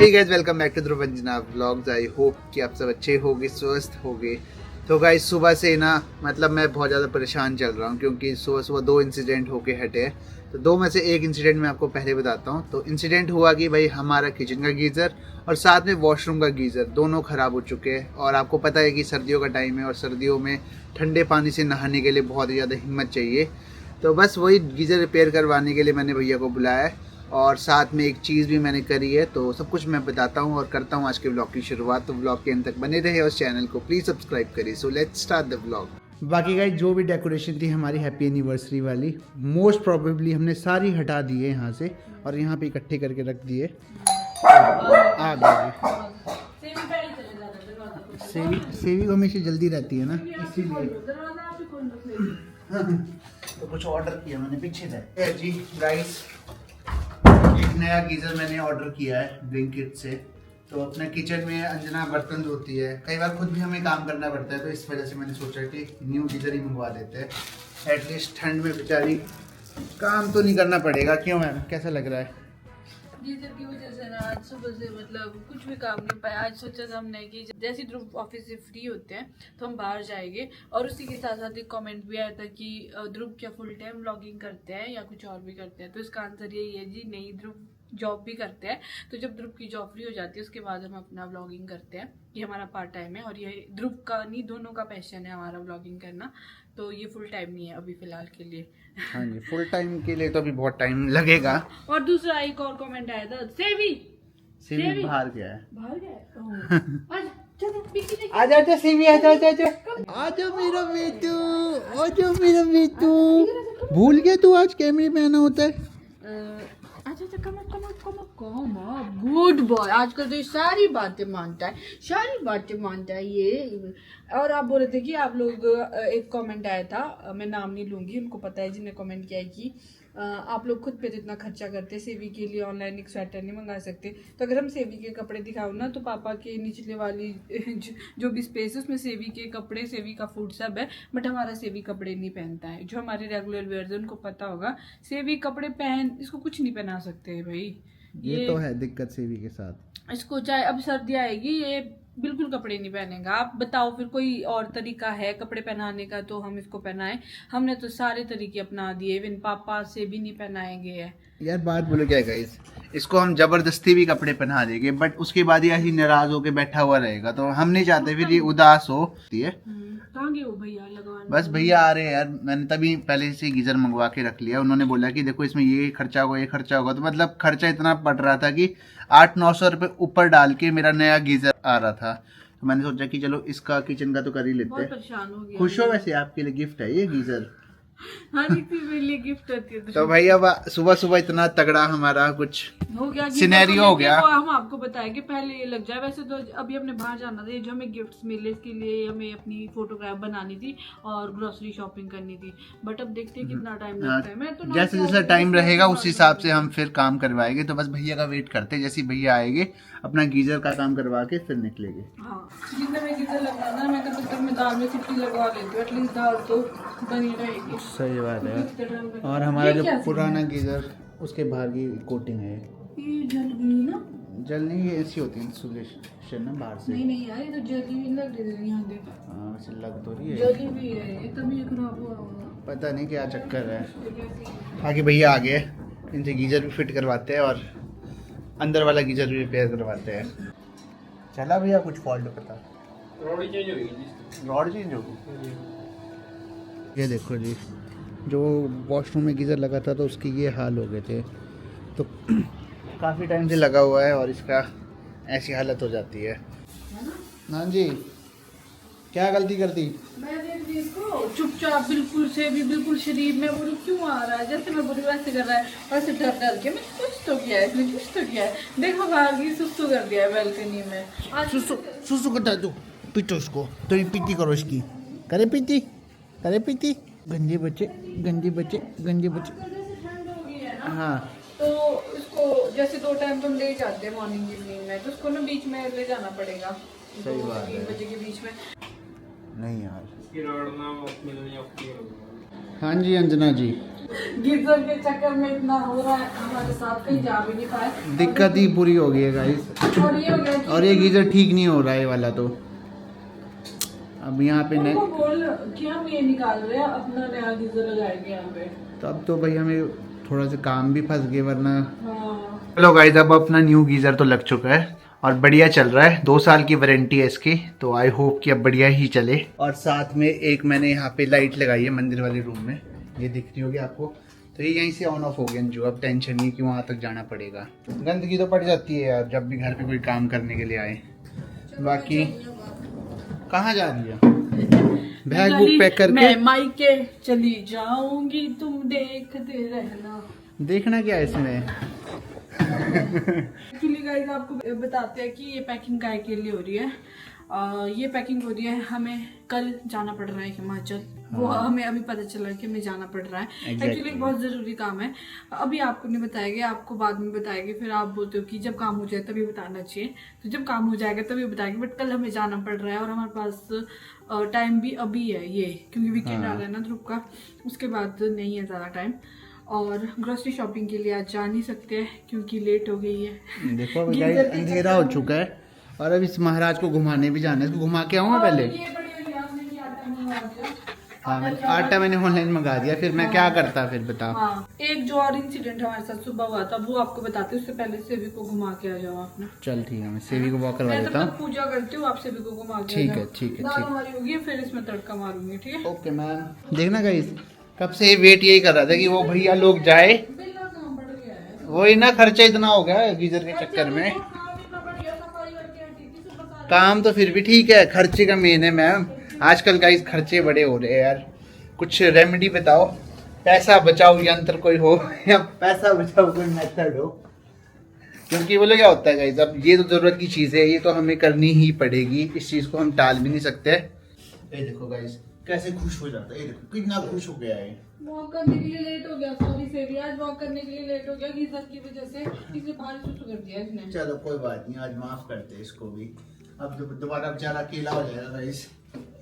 Hey guys, welcome back to Dhruv Janab vlogs. I hope कि आप सब अच्छे होगे, स्वस्थ होगे। तो गाइस, सुबह से ना मतलब मैं बहुत ज़्यादा परेशान चल रहा हूँ क्योंकि सुबह सुबह 2 इंसिडेंट होके हटे हैं। तो 2 में से एक इंसिडेंट मैं आपको पहले बताता हूँ। तो इंसिडेंट हुआ कि भाई हमारा किचन का गीज़र और साथ में वॉशरूम का गीज़र दोनों ख़राब हो चुके हैं। और आपको पता है कि सर्दियों का टाइम है और सर्दियों में ठंडे पानी से नहाने के लिए बहुत ही ज़्यादा हिम्मत चाहिए। तो बस वही गीज़र रिपेयर करवाने के लिए मैंने भैया को बुलाया है और साथ में एक चीज़ भी मैंने करी है। तो सब कुछ मैं बताता हूँ और करता हूँ आज के ब्लॉग की शुरुआत। तो ब्लॉग के अंत तक बने रहे और उस चैनल को प्लीज़ सब्सक्राइब करिए। So let's start the blog. बाकी गाइस, जो भी डेकोरेशन थी हमारी हैप्पी एनिवर्सरी वाली, मोस्ट प्रोबेबली हमने सारी हटा दी है यहाँ से और यहाँ पे इकट्ठे करके रख दिए। आ गई सेवी को हमेशा जल्दी रहती है ना, इसीलिए। तो कुछ ऑर्डर किया मैंने पीछे से जी गाइस। एक नया गीज़र मैंने ऑर्डर किया है ब्लिंकिट से। तो अपने किचन में अंजना बर्तन धोती है, कई बार खुद भी हमें काम करना पड़ता है, तो इस वजह से मैंने सोचा कि न्यू गीज़र ही मंगवा देते हैं। एटलीस्ट ठंड में बेचारी काम तो नहीं करना पड़ेगा। क्यों मैम, कैसा लग रहा है? गीजर की वजह से ना आज सुबह से मतलब कुछ भी काम नहीं पाया। आज सोचा था हमने कि जैसे ध्रुव ऑफिस से फ्री होते हैं तो हम बाहर जाएंगे। और उसी के साथ साथ एक कमेंट भी आया था कि ध्रुव क्या फुल टाइम व्लॉगिंग करते हैं या कुछ और भी करते हैं। तो इसका आंसर यही है जी, नहीं, ध्रुव जॉब भी करते हैं। तो जब ध्रुव की जॉब फ्री हो जाती है उसके बाद हम अपना व्लॉगिंग करते हैं। ये हमारा पार्ट टाइम है और ये ध्रुव का नहीं, दोनों का पैशन है हमारा व्लॉगिंग करना। तो ये फुल टाइम नहीं है अभी फिलहाल के लिए। हाँ जी, फुल टाइम के लिए तो अभी बहुत टाइम लगेगा। और दूसरा एक और कमेंट आया था, सेवी बाहर गया है। बाहर गया आजा आजा सीवी, आजा आजा आजा आजा मेरा बेटू, आजा मेरा बेटू। भूल गया तू आज कैमरे में आना होता है। अच्छा कम गुड बॉय। आजकल तो ये सारी बातें मानता है ये। और आप बोल रहे थे कि आप लोग, एक कमेंट आया था, मैं नाम नहीं लूंगी, उनको पता है जिन्हें कमेंट किया है कि आप लोग खुद पे तो इतना खर्चा करते, सेवी के लिए ऑनलाइन एक स्वेटर नहीं मंगा सकते। तो अगर हम सेवी के कपड़े दिखाओ ना तो पापा के निचले वाली जो भी स्पेस है उसमें सेवी के कपड़े, सेवी का फूड सब है। बट हमारा सेवी कपड़े नहीं पहनता है। जो हमारे रेगुलर वेयर है उनको पता होगा, सेवी कपड़े इसको कुछ नहीं पहना सकते है भाई। ये तो है दिक्कत सेवी के साथ। इसको चाहे अब सर्दी आएगी ये बिल्कुल कपड़े नहीं पहनेगा। आप बताओ फिर कोई और तरीका है कपड़े पहनाने का तो हम इसको पहनाएं। हमने तो सारे तरीके अपना दिए, इवन पापा से भी नहीं पहनाए गए हैं। यार बात बोलो क्या गाइस, इसको हम जबरदस्ती भी कपड़े पहना देंगे बट उसके बाद ये ऐसी नाराज होके बैठा हुआ रहेगा। तो हम नहीं चाहते फिर ये उदास हो। भैया बस भैया आ रहे हैं यार। मैंने तभी पहले से गीजर मंगवा के रख लिया। उन्होंने बोला कि देखो इसमें ये खर्चा होगा, ये खर्चा होगा। तो मतलब खर्चा इतना पड़ रहा था कि 800-900 रुपये ऊपर डाल के मेरा नया गीजर आ रहा था। तो मैंने सोचा कि चलो इसका किचन का तो कर ही लेते हैं। परेशान हो गया। खुश हो? वैसे आपके लिए गिफ्ट है ये गीजर। हाँ, मेरे लिए गिफ्ट होती है। तो भाई अब सुबह सुबह इतना तगड़ा हमारा कुछ हो गया, सिनेरियो हो गया। हम आपको बताएं कि पहले ये लग जाए। वैसे तो अभी हमने बाहर जाना था, जो हमें गिफ्ट्स मिले इसके लिए हमें अपनी फोटोग्राफ बनानी थी और ग्रोसरी शॉपिंग करनी थी। बट अब देखते हैं कितना टाइम लगता है। मैं तो जैसे जैसे टाइम रहेगा उस हिसाब से हम फिर काम करवाएंगे। तो बस भैया का वेट करते हैं, जैसे भैया आएंगे अपना गीजर का काम करवा के फिर निकलेंगे। हाँ, जितना मैं गीजर लगवाना मैं कब तक मैं दाल में सिटी लगवा लेती हूँ। एटलीस्ट दाल तो बनी रहेगी। सही बात है। और हमारा जो पुराना गीजर उसके बाहर की कोटिंग है, ये जल गई ना। जल नहीं, ये ऐसी होती है इंसुलेशन ना बाहर से। नहीं यार, ये तो जली हुई लग रही है। यहाँ देख, हाँ वैसे लग तो रही है, जली हुई है, ये तभी खराब हुआ होगा। पता नहीं क्या चक्कर है। आगे भैया आ गए, इनसे गीजर भी फिट करवाते हैं और अंदर वाला गीजर भी रिपेयर करवाते हैं। चला भैया, कुछ फॉल्ट पता? रॉड चेंज होगी। ये देखो जी, जो वॉशरूम में गीज़र लगा था तो उसके ये हाल हो गए थे। तो काफ़ी टाइम से लगा हुआ है और इसका ऐसी हालत हो जाती है। हाँ जी, क्या गलती कर दी? मैंने देखो चुपचाप बिल्कुल से भी बिल्कुल शरीर में बोली क्यों आ रहा है, जैसे मैं बोली वैसे कर रहा है। वैसे डर डर के मैं कुछ तो किया है, देखो बाहर की सुसु कर दिया है बालकनी में। आज सुसु करता है तू, पीटो इसको, तो पीटी करो इसकी। करे पीटी गंदे बच्चे। हाँ, तो इसको जैसे 2 टाइम तुम ले जाते हैं मॉर्निंग इवनिंग में, तो उसको ना बीच में ले जाना पड़ेगा। सही बात है। 3 बजे के बीच में नहीं यार। हाँ जी अंजना जी, गीजर के चक्कर में इतना हो रहा है हमारे साथ, कहीं जा भी नहीं पाए। दिक्कत ही पूरी हो गई है गाइस। और ये हो गया कि और ये गीजर ठीक नहीं हो रहा है वाला, तो अब यहाँ पे उनको बोल कि हम ये निकाल रहे हैं, अपना नया गीजर लगाएंगे यहाँ पे। तो अब तो भाई हमें थोड़ा सा काम भी फंस गए, वरना हाँ। चलो गाइस अब अपना न्यू गीजर तो लग चुका है और बढ़िया चल रहा है। 2 साल की वारंटी है इसकी, तो आई होप कि अब बढ़िया ही चले। और साथ में एक मैंने यहाँ पे लाइट लगाई है मंदिर वाले रूम में, ये दिख रही होगी आपको, तो ये यहीं से ऑन ऑफ हो गया जो। अब टेंशन नहीं कि वहाँ तक जाना पड़ेगा। गंदगी तो पड़ जाती है यार जब भी घर पे कोई काम करने के लिए आए। बाकी कहाँ जा रही है? बैग बुक पैक करके मैं मायके चली जाऊंगी, तुम देखते रहना। देखना क्या है इसमें? एक्चुअली गाइस आपको बताते हैं कि ये पैकिंग काय के लिए हो रही है। ये पैकिंग हो रही है, हमें कल जाना पड़ रहा है हिमाचल। वो हमें अभी पता चला है कि हमें जाना पड़ रहा है। एक्चुअली बहुत ज़रूरी काम है। अभी आपको नहीं बताएंगे, आपको बाद में बताएंगे। फिर आप बोलते हो कि जब काम हो जाए तभी बताना चाहिए, तो जब काम हो जाएगा तभी बताएंगे। बट कल हमें जाना पड़ रहा है और हमारे पास टाइम भी अभी है ये, क्योंकि वीकेंड आ रहा है ना ध्रुव का, उसके बाद नहीं है ज़्यादा टाइम। और ग्रोसरी शॉपिंग के लिए आज जा नहीं सकते हैं क्योंकि लेट हो गई है। देखो अंधेरा हो चुका है और अब इस महाराज को घुमाने भी जाना है। इसको घुमा के आऊँ मैं पहले? हाँ आटा मैंने ऑनलाइन मंगा दिया, फिर मैं क्या करता फिर बताओ। हाँ, एक जो और इंसिडेंट हमारे साथ सुबह हुआ था वो आपको बताते, उससे पहले सेवी को घुमा के आ जाओ आपने। चल ठीक है, मैं सेवी को वॉक करवा मैं देता तब हूँ। तक पूजा करती हूँ, आप सेवी को घुमा के ठीक है ठीक है दाल ठीक हमारी होगी, फिर इसमें तड़का मारूंगी। ठीक है, ओके मैम। देखना गाइस कब से वेट यही कर रहा था कि वो भैया लोग जाए। बिल का काम बढ़ गया है। वही ना, खर्चा इतना हो गया है गीजर के चक्कर में। काम तो फिर भी ठीक है, खर्चे का मेन है मैम। आजकल गाइस खर्चे बड़े हो रहे हैं यार, कुछ रेमेडी बताओ। पैसा बचाओ यंत्र कोई हो या पैसा बचाओ कोई मेथड हो, क्योंकि बोलो क्या होता है गाइस, अब ये तो जरूरत की चीज है, ये तो हमें करनी ही पड़ेगी। इस चीज को हम टाल भी नहीं सकते। ये देखो गाइस कैसे खुश हो जाता है, ये देखो कितना खुश हो गया है। वॉक करने के लिए लेट हो गया, सॉरी सेवी, आज वॉक करने के लिए लेट हो गया गीजर की वजह से। इसे भारी सुसु कर दिया इसने। चलो कोई बात नहीं, आज माफ करते हैं इसको भी। अब दोबारा बेचारा अकेला हो जाएगा गाइस।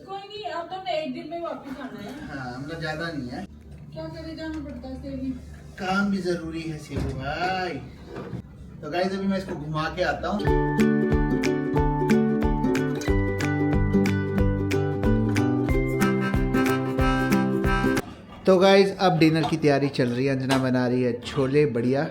कोई नहीं, अब तो एक दिन में वापस आना है। हाँ मतलब ज्यादा नहीं है, क्या करे, जाना पड़ता है सेवी। काम भी जरूरी है सेवू भाई। तो गाइस अभी मैं इसको घुमा के आता हूँ। तो गाइस अब डिनर की तैयारी चल रही है। अंजना बना रही है छोले बढ़िया।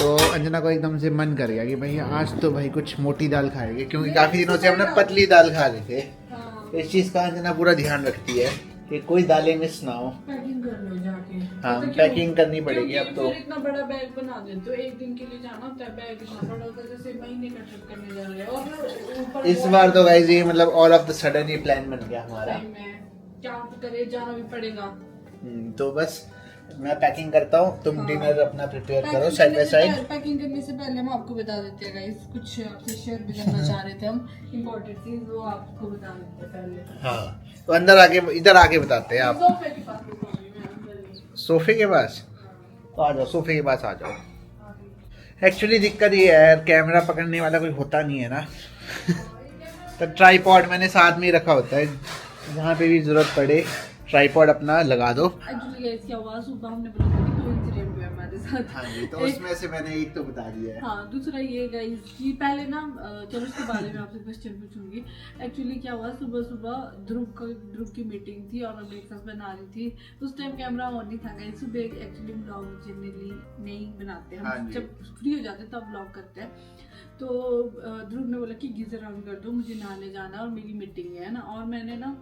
तो अंजना को एकदम से मन कर गया कि भाई आज तो भाई कुछ मोटी दाल खाएंगे, क्योंकि काफी दिनों से हमने पतली दाल खा रहे थे। इस चीज का अंजना पूरा ध्यान रखती है कि कोई दालें मिस ना हो। पैकिंग कर लो जाके। हाँ पैकिंग करनी पड़ेगी अब तो। इतना बड़ा बैग बना देते हो, एक दिन के लिए जाना होता है, बैग इतना बड़ा होता है जैसे महीने का ट्रिप करने जा रहे हैं। और ऊपर इस बार तो गाइस ये मतलब ऑल ऑफ द सडन ये प्लान बन गया हमारा। क्या करे, जाना भी पड़ेगा। तो बस मैं पैकिंग करता हूँ, तुम डिनर अपना प्रिपेयर करो साइड बाय साइड। पैकिंग करने से पहले हम आपको बता देते हैं गाइस, कुछ आपसे शेयर भी करना चाह रहे थे हम, इम्पोर्टेंट चीज, वो आपको बता देते हैं पहले। हाँ तो अंदर आके इधर आके बताते हैं आप। सोफे के पास सोफे के पास तो आ जाओ, सोफे के पास आ जाओ। एक्चुअली दिक्कत ये है यार, कैमरा पकड़ने वाला कोई होता नहीं है ना। तो ट्राईपॉड मैंने साथ में ही रखा होता है, जहाँ पे भी जरूरत पड़े ट्राईपॉड अपना लगा दो। एक्चुअली गाइस क्या हुआ, सुबह हमने बोला था कि 2 इंसिडेंट हुए हमारे साथ। हाँ जी, तो उसमें से मैंने एक तो बता दिया है। हाँ, दूसरा ये गाइस कि पहले ना चलो उसके बारे में आपसे क्वेश्चन पूछूंगी। एक्चुअली क्या हुआ, सुबह सुबह ध्रुव की मीटिंग थी और मैं ब्रेकफास्ट बना रही थी। उस टाइम कैमरा ऑन नहीं था गाइस। सुबह एक्चुअली ब्लॉग जनरली नहीं बनाते हम, हाँ जब फ्री हो जाते तब ब्लॉग करते हैं। तो ध्रुव ने बोला कि गीजर ऑन कर दो, मुझे नहाने जाना और मेरी मीटिंग है ना। और मैंने ना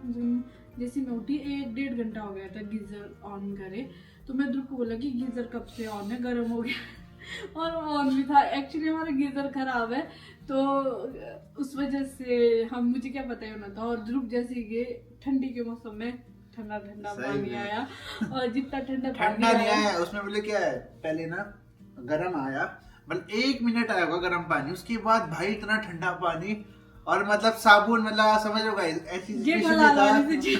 जैसे मैं उठी 1-1.5 घंटा हो गया था गीजर ऑन करे। तो मैं ध्रुव को बोला कि गीजर कब से ऑन है, गर्म हो गया। और ऑन भी था। एक्चुअली हमारा गीजर खराब है, तो उस वजह से मुझे क्या पता ही होना था। और ध्रुव जैसे गए ठंडी के मौसम में ठंडा ठंडा पानी आया, और जितना ठंडा ठंडा नहीं आया उसमें, बोले क्या है, पहले ना गर्म आया, मतलब 1 मिनट आया होगा गर्म पानी, उसके बाद भाई इतना ठंडा पानी और मतलब साबुन, मतलब समझ लो गाइस ऐसी।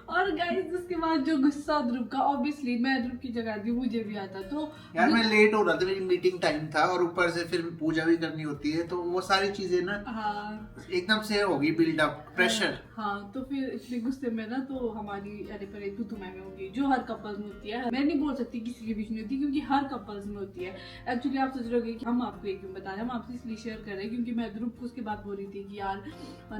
और गाइस उसके बाद जो गुस्सा ध्रुव का, ऑब्वियसली मैं ध्रुव की जगह थी, मुझे भी आता। तो यार मैं लेट हो रहा था, मेरी मीटिंग टाइम था और ऊपर से फिर पूजा भी करनी होती है, तो वो सारी चीजें ना हाँ एकदम से होगी बिल्डअप प्रेशर। हाँ तो फिर इतने गुस्से में ना तो हमारी अरे परे तू मैं में होगी जो हर कपल्स में होती है। मैं नहीं बोल सकती किसी के बीच में होती क्योंकि हर कपल्स में होती है। एक्चुअली आप सोच रहे होगे कि हम आपको ये क्यों बता रहे हैं, हम आपसे इसलिए शेयर कर रहे हैं क्योंकि मैं ध्रुव को उसके बाद बोल रही थी कि यार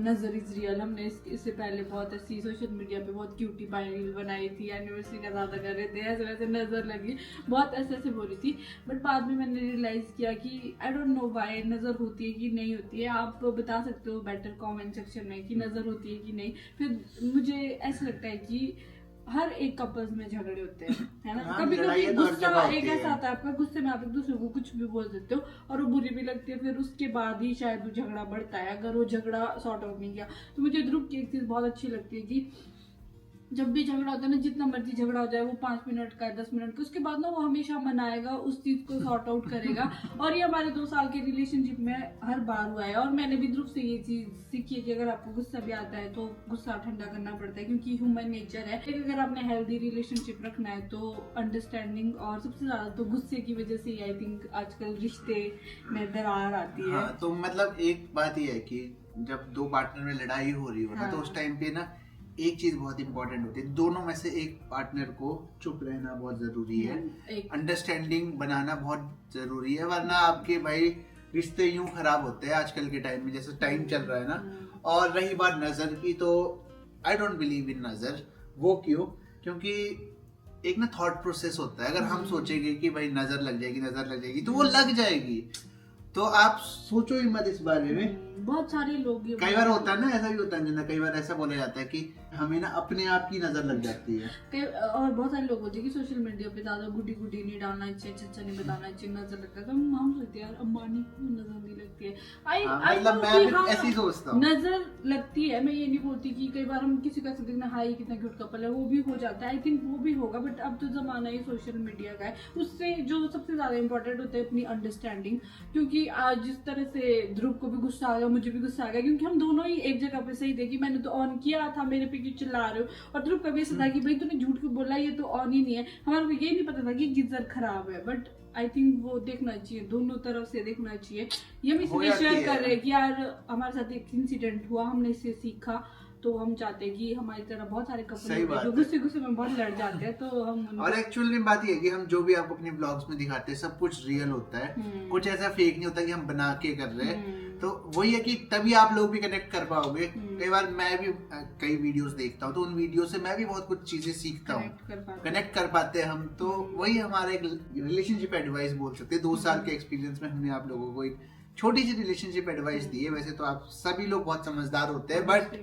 नजर इज रियल। हमने इससे पहले बहुत ऐसी सोशल मीडिया पे बहुत क्यूटी बाई रील बनाई थी, एनिवर्सरी का ज्यादा कर रहे थे, ऐसे वैसे नजर लगी, बहुत ऐसे बोल रही थी। बट बाद में मैंने रियलाइज किया कि आई डोंट नो व्हाई नजर होती है कि नहीं होती है। आप बता सकते हो बेटर कमेंट सेक्शन में कि नजर होती है कि नहीं। फिर मुझे ऐसा लगता है कि हर एक कपल्स में झगड़े होते हैं, है ना। हाँ, कभी कभी तो हर गुस्सा जगह होती एक है। ऐसा आता है आपका, गुस्से में आप एक दूसरे को कुछ भी बोल देते हो और वो बुरी भी लगती है, फिर उसके बाद ही शायद वो झगड़ा बढ़ता है अगर वो झगड़ा सॉर्ट आउट नहीं किया। तो मुझे ध्रुव की एक चीज बहुत अच्छी लगती है कि जब भी झगड़ा होता है ना, जितना मर्जी झगड़ा हो जाए, वो 5 मिनट का 10 मिनट का, उसके बाद ना वो हमेशा मनाएगा, उस चीज को सॉर्ट आउट करेगा। और ये हमारे 2 साल के रिलेशनशिप में हर बार हुआ है। और मैंने भी ध्रुव से ये चीज सीखी है कि अगर आपको गुस्सा भी आता है तो गुस्सा ठंडा करना पड़ता है क्योंकि ह्यूमन नेचर है। लेकिन अगर आपने हेल्दी रिलेशनशिप रखना है तो अंडरस्टैंडिंग, और सबसे ज्यादा तो गुस्से की वजह से आई थिंक आजकल रिश्ते में दरार आती है। हाँ, तो मतलब एक बात ये है कि जब 2 पार्टनर में लड़ाई हो रही हो ना, तो उस टाइम पे ना एक चीज बहुत इंपॉर्टेंट होती है, दोनों में से एक पार्टनर को चुप रहना बहुत जरूरी है, अंडरस्टैंडिंग बनाना बहुत जरूरी है, वरना आपके भाई रिश्ते यूं खराब होते हैं आजकल के टाइम में, जैसे टाइम चल रहा है ना। और रही बात नजर की, तो आई डोंट बिलीव इन नजर। वो क्यों? क्योंकि एक ना थॉट प्रोसेस होता है, अगर हम सोचेंगे कि भाई नजर लग जाएगी तो वो लग जाएगी, तो आप सोचो ही मत इस बारे में। बहुत सारे लोग कई बार होता है ना, ऐसा भी होता है ना, कई बार ऐसा बोला जाता है कि हमें ना अपने आप की नजर लग जाती है। और बहुत सारे लोग होते हैं कि सोशल मीडिया पे ज्यादा गुडी नहीं डालना चाहिए, अच्छा नहीं बताना चाहिए, नजर लगता है। तो हम सोचते हैं यार अंबानी को नजर नहीं लगती है। मतलब मैं भी ऐसे ही सोचता हूँ, नजर लगती है। मैं ये नहीं बोलती कि कई बार हम किसी का देखना हाई कितना क्यूट कपल है, वो भी हो जाता है, आई थिंक वो भी होगा। बट अब तो जमाना ही सोशल मीडिया का है, उससे जो सबसे ज्यादा इंपॉर्टेंट होता है अपनी अंडरस्टैंडिंग। क्योंकि आज जिस तरह से ध्रुव को भी गुस्सा आ गया, मुझे भी गुस्सा आ गया, क्योंकि हम दोनों ही एक जगह पे सही थे कि मैंने तो ऑन किया था, मेरे पे क्यों चिल्ला रहे हो। और ध्रुव का भी ऐसा था कि भाई तूने झूठ क्यों बोला, ये तो ऑन ही नहीं है। हमारे को ये नहीं पता था कि गीजर खराब है। बट आई थिंक वो देखना चाहिए, दोनों तरफ से देखना चाहिए। ये हम इसलिए शेयर कर रहे हैं कि यार हमारे साथ एक इंसिडेंट हुआ, हमने इससे सीखा। तो हम चाहते हैं कि हमारी तरह बहुत सारे कपल जो गुस्से में बहुत लड़ जाते हैं, तो हम और एक्चुअली बात ये है कि हम जो भी आपको अपने ब्लॉग्स में दिखाते हैं सब कुछ रियल होता है, कुछ ऐसा फेक नहीं होता कि हम बना के कर रहे हैं। तो वही है कि तभी आप लोग भी कनेक्ट कर पाओगे। कई बार मैं भी कई वीडियोस देखता हूँ, तो उन वीडियो से मैं भी बहुत कुछ चीजें सीखता हूँ, कनेक्ट कर पाते हैं हम। तो वही हमारा एक रिलेशनशिप एडवाइस बोल सकते हैं। 2 साल के एक्सपीरियंस में हमने आप लोगों को एक छोटी सी रिलेशनशिप एडवाइस दी है। वैसे तो आप सभी लोग बहुत समझदार होते हैं, बट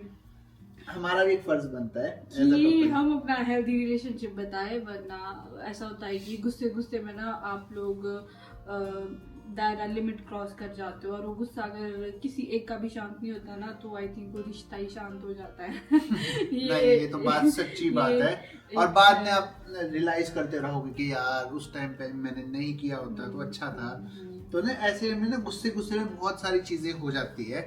हमारा भी एक फर्ज बनता है कि हम अपना हेल्दी रिलेशनशिप बताएं। वरना ऐसा होता है कि गुस्से में ना आप लोग दायरा लिमिट क्रॉस कर जाते हो, और वो गुस्सा अगर किसी एक का भी शांत नहीं होता ना, तो आई थिंक वो रिश्ता ही शांत हो जाता है। ये तो बात सच्ची बात है। और बाद में आप रियलाइज करते रहोगे कि यार उस टाइम पे मैंने नहीं किया होता तो अच्छा था। तो ना ऐसे में ना गुस्से में बहुत सारी चीजें हो जाती है।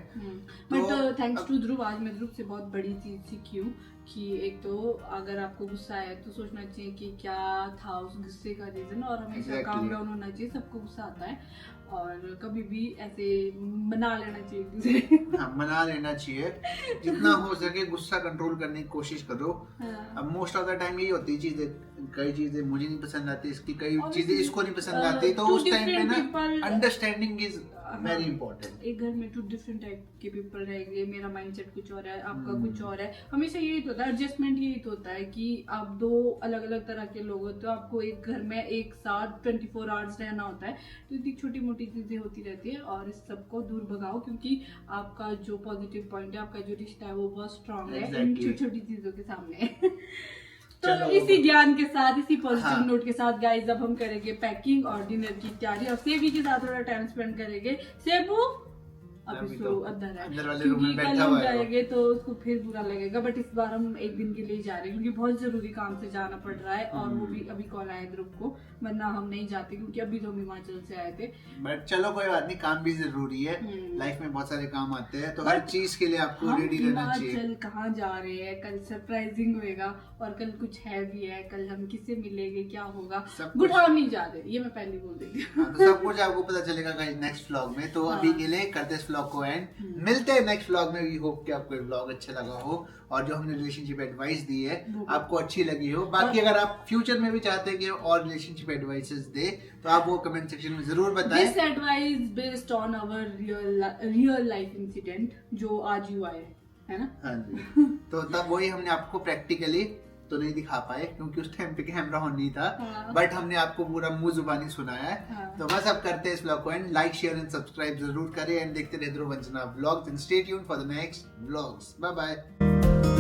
बट थैंक्स टू ध्रुव, आज मैं ध्रुव से बहुत बड़ी चीज सीखी हूँ कि एक तो अगर आपको गुस्सा आया तो सोचना चाहिए कि क्या था उस गुस्से का रीजन, और हमेशा काम डाउन होना चाहिए। सबको गुस्सा आता है और कभी भी ऐसे मना लेना चाहिए हाँ, मना लेना चाहिए। जितना हो सके गुस्सा कंट्रोल करने की कोशिश करो। अब मोस्ट ऑफ द टाइम यही होती है चीजें, कई चीजें मुझे नहीं पसंद आती, इसकी कई चीजें इसको नहीं पसंद आती, तो उस टाइम पे ना अंडरस्टैंडिंग इज वेरी इंपॉर्टेंट। एक घर में 2 डिफरेंट टाइप के पीपल रहेंगे, मेरा माइंडसेट कुछ और है, आपका कुछ और है। हमेशा यही तो होता है, एडजस्टमेंट यही तो होता है कि आप 2 अलग अलग तरह के लोग होते हो, आपको एक घर में एक साथ 24 आवर्स रहना होता है। तो इतनी छोटी मोटी चीजें होती रहती है, और इस सबको दूर भगाओ, क्योंकि आपका जो पॉजिटिव पॉइंट है, आपका जो रिश्ता है वो बहुत स्ट्रांग है इन छोटी छोटी चीजों के सामने। तो इसी ज्ञान के साथ, इसी पॉजिटिव नोट के साथ गाइस, अब हम करेंगे पैकिंग और डिनर की तैयारी, और सेवी के साथ थोड़ा टाइम स्पेंड करेंगे। सेबू अभी तो अंदर है, क्योंकि कल हम जाएंगे तो उसको फिर बुरा लगेगा। बट इस बार हम एक दिन के लिए जा रहे हैं क्योंकि बहुत जरूरी काम से जाना पड़ रहा है, और वो भी अभी कॉल आया ध्रुव को, वरना हम नहीं जाते क्योंकि अभी तो हम हिमाचल से आए थे। बट चलो कोई बात नहीं, काम भी जरूरी है, लाइफ में बहुत सारे काम आते हैं, तो हर चीज के लिए आपको रेडी रहना चाहिए। हिमाचल कहाँ जा रहे हैं, कल सरप्राइजिंग होएगा, और कल कुछ है भी है, कल हम किससे मिलेंगे, क्या होगा, गुड़गांव नहीं जा रहे, ये मैं पहले बोल देती हूँ। सब कुछ आपको पता चलेगा नेक्स्ट व्लॉग में। तो अभी के लिए करते व्लॉग को एंड। मिलते हैं नेक्स्ट व्लॉग में। वी होप कि आपको ये व्लॉग अच्छा लगा हो और जो हमने रिलेशनशिप एडवाइस दी है आपको अच्छी लगी हो। बाकी अगर आप फ्यूचर में भी चाहते हैं कि और रिलेशनशिप एडवाइसेस दे तो आप वो कमेंट सेक्शन में जरूर बताएं। This advice based on our real life incident जो आज हुआ है ना। हाँ जी। तो तब वही हमने आपको प्रैक्टिकली तो नहीं दिखा पाए क्योंकि उस टाइम पे कैमरा ऑन नहीं था। हाँ। बट हमने आपको पूरा मुंह जुबानी सुनाया है। हाँ। तो बस अब करते हैं इस व्लॉग को end. Like share and subscribe जरूर करें एंड देखते रहे Dhruv Vandana vlogs and stay tuned for the next vlogs. Bye bye.